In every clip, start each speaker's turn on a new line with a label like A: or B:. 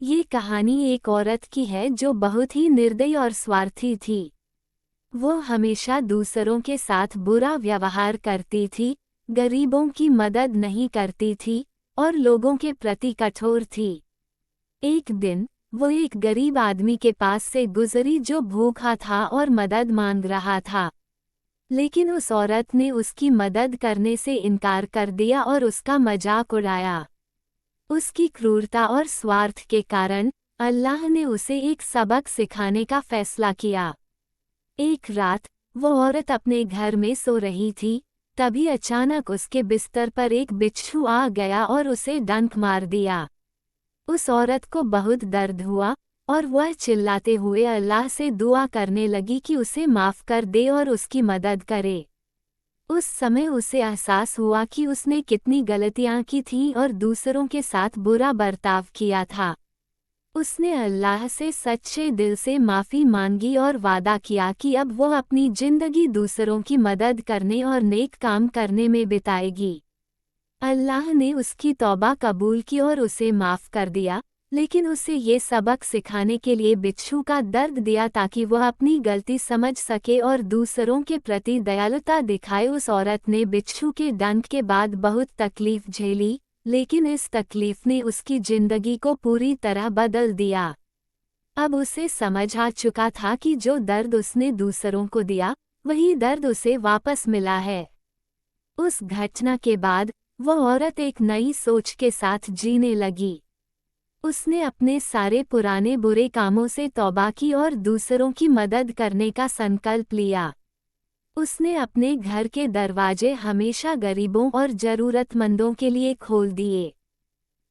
A: ये कहानी एक औरत की है जो बहुत ही निर्दयी और स्वार्थी थी। वो हमेशा दूसरों के साथ बुरा व्यवहार करती थी, गरीबों की मदद नहीं करती थी और लोगों के प्रति कठोर थी। एक दिन वो एक गरीब आदमी के पास से गुजरी जो भूखा था और मदद मांग रहा था। लेकिन उस औरत ने उसकी मदद करने से इनकार कर दिया और उसका मजाक उड़ाया। उसकी क्रूरता और स्वार्थ के कारण अल्लाह ने उसे एक सबक सिखाने का फैसला किया। एक रात वो औरत अपने घर में सो रही थी, तभी अचानक उसके बिस्तर पर एक बिच्छू आ गया और उसे डंक मार दिया। उस औरत को बहुत दर्द हुआ और वह चिल्लाते हुए अल्लाह से दुआ करने लगी कि उसे माफ़ कर दे और उसकी मदद करे। उस समय उसे एहसास हुआ कि उसने कितनी गलतियां की थीं और दूसरों के साथ बुरा बर्ताव किया था। उसने अल्लाह से सच्चे दिल से माफ़ी मांगी और वादा किया कि अब वो अपनी जिंदगी दूसरों की मदद करने और नेक काम करने में बिताएगी। अल्लाह ने उसकी तौबा कबूल की और उसे माफ़ कर दिया, लेकिन उसे ये सबक सिखाने के लिए बिच्छू का दर्द दिया ताकि वह अपनी गलती समझ सके और दूसरों के प्रति दयालुता दिखाए। उस औरत ने बिच्छू के डंक के बाद बहुत तकलीफ झेली, लेकिन इस तकलीफ ने उसकी जिंदगी को पूरी तरह बदल दिया। अब उसे समझ आ चुका था कि जो दर्द उसने दूसरों को दिया, वही दर्द उसे वापस मिला है। उस घटना के बाद वो औरत एक नई सोच के साथ जीने लगी। उसने अपने सारे पुराने बुरे कामों से तौबा की और दूसरों की मदद करने का संकल्प लिया। उसने अपने घर के दरवाजे हमेशा गरीबों और जरूरतमंदों के लिए खोल दिए।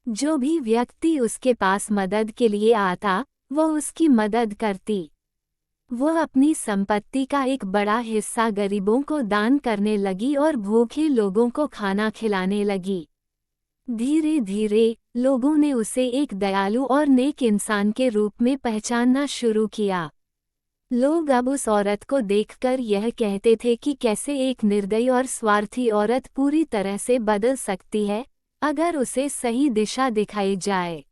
A: जो भी व्यक्ति उसके पास मदद के लिए आता, वो उसकी मदद करती। वो अपनी संपत्ति का एक बड़ा हिस्सा गरीबों को दान करने लगी और भूखे लोगों को खाना खिलाने लगी। धीरे धीरे लोगों ने उसे एक दयालु और नेक इंसान के रूप में पहचानना शुरू किया। लोग अब उस औरत को देखकर यह कहते थे कि कैसे एक निर्दयी और स्वार्थी औरत पूरी तरह से बदल सकती है, अगर उसे सही दिशा दिखाई जाए।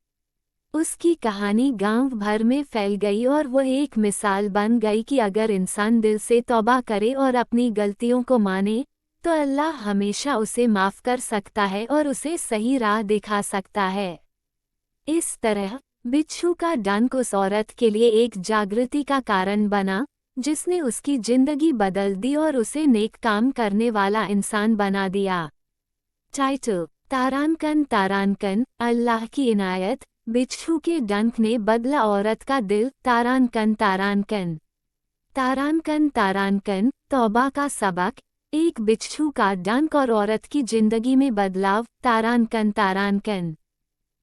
A: उसकी कहानी गांव भर में फैल गई और वह एक मिसाल बन गई कि अगर इंसान दिल से तौबा करे और अपनी गलतियों को माने, तो अल्लाह हमेशा उसे माफ़ कर सकता है और उसे सही राह दिखा सकता है। इस तरह बिच्छू का डंक उस औरत के लिए एक जागृति का कारण बना, जिसने उसकी जिंदगी बदल दी और उसे नेक काम करने वाला इंसान बना दिया। टाइटल: तारानकन तारानकन, अल्लाह की इनायत। बिच्छू के डंक ने बदला औरत का दिल। तारानकन तारानकन। तारानकन तारानकन, तौबा का सबक। एक बिच्छू का डंक और औरत की जिंदगी में बदलाव। तारानकन तारानकन।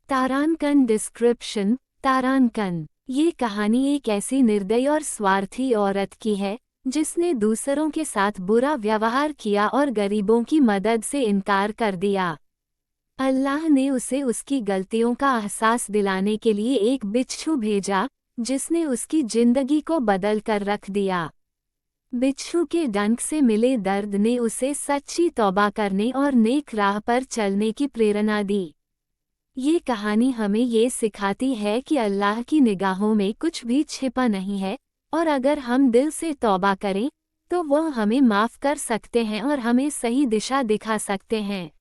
A: तारानकन डिस्क्रिप्शन। तारानकन, ये कहानी एक ऐसी निर्दयी और स्वार्थी औरत की है, जिसने दूसरों के साथ बुरा व्यवहार किया और गरीबों की मदद से इनकार कर दिया। अल्लाह ने उसे उसकी गलतियों का एहसास दिलाने के लिए एक बिच्छू भेजा, जिसने उसकी जिंदगी को बदल कर रख दिया। बिच्छू के डंक से मिले दर्द ने उसे सच्ची तौबा करने और नेक राह पर चलने की प्रेरणा दी। ये कहानी हमें ये सिखाती है कि अल्लाह की निगाहों में कुछ भी छिपा नहीं है, और अगर हम दिल से तौबा करें, तो वह हमें माफ़ कर सकते हैं और हमें सही दिशा दिखा सकते हैं।